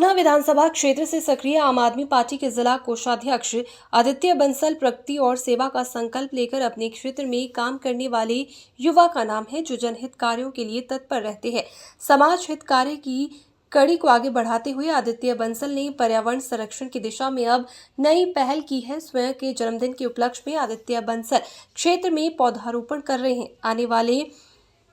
गुना विधानसभा क्षेत्र से सक्रिय आम आदमी पार्टी के जिला कोषाध्यक्ष आदित्य बंसल प्रगति और सेवा का संकल्प लेकर अपने क्षेत्र में काम करने वाले युवा का नाम है, जो जनहित कार्यों के लिए तत्पर रहते हैं। समाज हित कार्य की कड़ी को आगे बढ़ाते हुए आदित्य बंसल ने पर्यावरण संरक्षण की दिशा में अब नई पहल की है। स्वयं के जन्मदिन के उपलक्ष्य में आदित्य बंसल क्षेत्र में पौधारोपण कर रहे हैं। आने वाले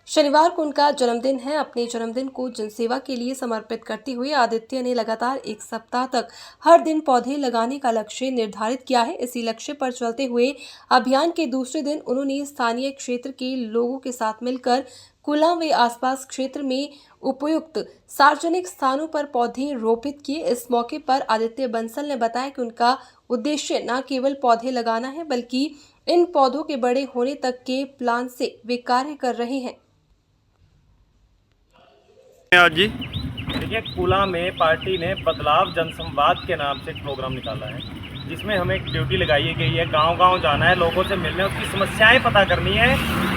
शनिवार को उनका जन्मदिन है। अपने जन्मदिन को जनसेवा के लिए समर्पित करते हुए आदित्य ने लगातार 1 सप्ताह तक हर दिन पौधे लगाने का लक्ष्य निर्धारित किया है। इसी लक्ष्य पर चलते हुए अभियान के दूसरे दिन उन्होंने स्थानीय क्षेत्र के लोगों के साथ मिलकर कुला व आसपास क्षेत्र में उपयुक्त सार्वजनिक स्थानों पर पौधे रोपित किए। इस मौके पर आदित्य बंसल ने बताया कि उनका उद्देश्य न केवल पौधे लगाना है, बल्कि इन पौधों के बड़े होने तक के प्लान से वे कार्य कर रहे हैं। आज जी देखिए, कुला में पार्टी ने बदलाव जनसंवाद के नाम से एक प्रोग्राम निकाला है, जिसमें हमें एक ड्यूटी लगाई गई है। गांव-गांव जाना है, लोगों से मिलने, उसकी समस्याएं पता करनी है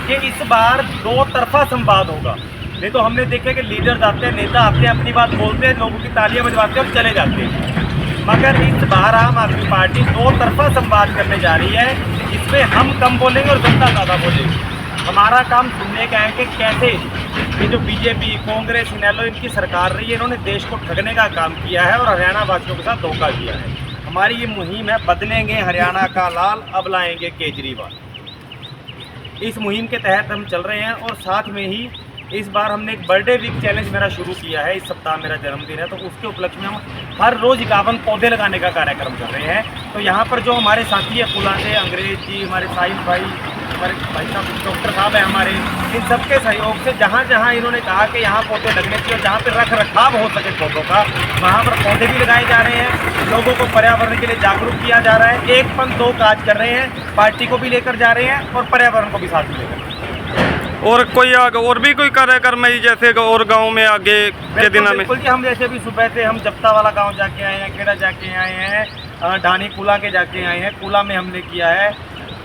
कि इस बार 2 तरफा संवाद होगा। नहीं तो हमने देखा कि लीडर आते हैं, नेता आते हैं, अपनी बात बोलते हैं, लोगों की तालियां बजवाते हैं और चले जाते हैं। मगर इस बार आम आदमी पार्टी 2 तरफा संवाद करने जा रही है, जिसमें हम कम बोलेंगे और जनता ज़्यादा बोलेगी। हमारा काम सुनने का है कि कैसे ये जो बीजेपी, कांग्रेस, इनेलो इनकी सरकार रही है, इन्होंने देश को ठगने का काम किया है और हरियाणा वासियों के साथ धोखा किया है। हमारी ये मुहिम है, बदलेंगे हरियाणा का लाल, अब लाएंगे केजरीवाल। इस मुहिम के तहत हम चल रहे हैं और साथ में ही इस बार हमने एक बर्थडे वीक चैलेंज मेरा शुरू किया है। इस सप्ताह मेरा जन्मदिन है, तो उसके उपलक्ष्य में हम हर रोज़ 51 पौधे लगाने का कार्यक्रम कर रहे हैं। तो यहाँ पर जो हमारे साथी है कुला से, अंग्रेज जी, हमारे साहिल भाई, हमारे भाई साहब डॉक्टर साहब हैं हमारे, इन सबके सहयोग से जहाँ जहाँ इन्होंने कहा कि यहाँ पौधे लगने चाहिए और जहाँ पर रख रखाव हो सके पौधों का, वहाँ पर पौधे भी लगाए जा रहे हैं। लोगों को पर्यावरण के लिए जागरूक किया जा रहा है। 1 पन 2 काज कर रहे हैं, पार्टी को भी लेकर जा रहे हैं और पर्यावरण को भी साथ में लेकर। और कोई और भी कोई कार्यक्रम है जैसे और गांव में आगे के दिनों में? बिल्कुल जी, हम जैसे भी सुबह से हम जप्ता वाला गांव जाके आए हैं, खेड़ा जाके आए हैं, ढानी कुला के जाके आए हैं, कुला में हमने किया है।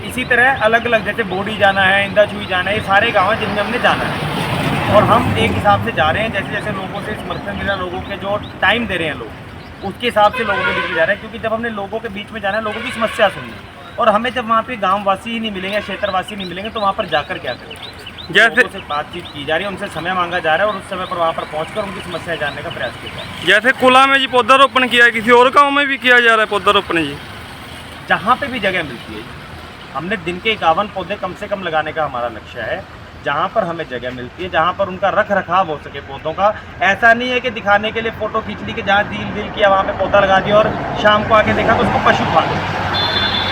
इसी तरह अलग अलग जैसे बोडी जाना है, इंदाचुई जाना है, ये सारे गाँव हैं जिनमें हमने जाना है। और हम एक हिसाब से जा रहे हैं, जैसे जैसे लोगों से समर्थन मिला, लोगों के जो टाइम दे रहे हैं लोग, उसके हिसाब से लोगों के बीच में जा रहे हैं। क्योंकि जब हमने लोगों के बीच में जाना है, लोगों की समस्या सुननी, और हमें जब वहाँ पे गाँववासी ही नहीं मिलेंगे, क्षेत्रवासी नहीं मिलेंगे, तो वहाँ पर जाकर क्या करें? जैसे से बातचीत की जा रही है, उनसे समय मांगा जा रहा है और उस समय पर वहाँ पर पहुँचकर उनकी समस्याएं जानने का प्रयास किया जा रहा है। जैसे कुला में जी पौधारोपण किया है, किसी और गांव में भी किया जा रहा है पौधारोपण जी? जहाँ पे भी जगह मिलती है, हमने दिन के 51 पौधे कम से कम लगाने का हमारा लक्ष्य है। जहाँ पर हमें जगह मिलती है, जहाँ पर उनका रख रखाव हो सके पौधों का। ऐसा नहीं है कि दिखाने के लिए फ़ोटो खींच ली कि जहाँ दिल किया वहाँ पे पौधा लगा दिया और शाम को आके देखा तो उसको पशु खा गए।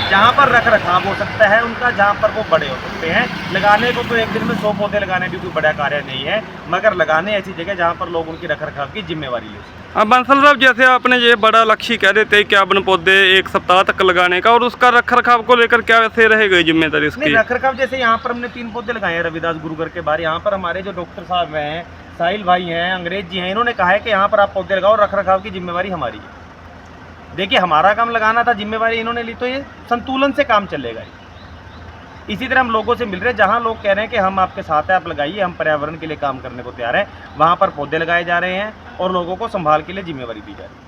जहाँ पर रख रखाव हो सकता है उनका, जहाँ पर वो बड़े हो सकते हैं, लगाने को तो एक दिन में 100 पौधे लगाने भी कोई बड़ा कार्य नहीं है, मगर लगाने ऐसी जगह जहाँ पर लोग उनकी रख रखाव की जिम्मेवारी ले सकते। अब बंसल साहब, जैसे आपने ये बड़ा लक्ष्य कह देते हैं कि 51 पौधे 1 सप्ताह तक लगाने का, और उसका रख रखाव को लेकर क्या वैसे रहेगा जिम्मेदारी इसकी? रख रखाव जैसे यहाँ पर हमने 3 पौधे लगाए हैं रविदास गुरुगर के बाहर। यहाँ पर हमारे जो डॉक्टर साहब हैं, साहिल भाई हैं, अंग्रेज जी हैं, इन्होंने कहा है कि यहाँ पर आप पौधे लगाओ, रख रखाव की जिम्मेवारी हमारी है। देखिए, हमारा काम लगाना था, जिम्मेवारी इन्होंने ली, तो ये संतुलन से काम चलेगा। इसी तरह हम लोगों से मिल रहे हैं, जहाँ लोग कह रहे हैं कि हम आपके साथ हैं, आप लगाइए, हम पर्यावरण के लिए काम करने को तैयार हैं, वहाँ पर पौधे लगाए जा रहे हैं और लोगों को संभाल के लिए जिम्मेवारी दी जा रही है।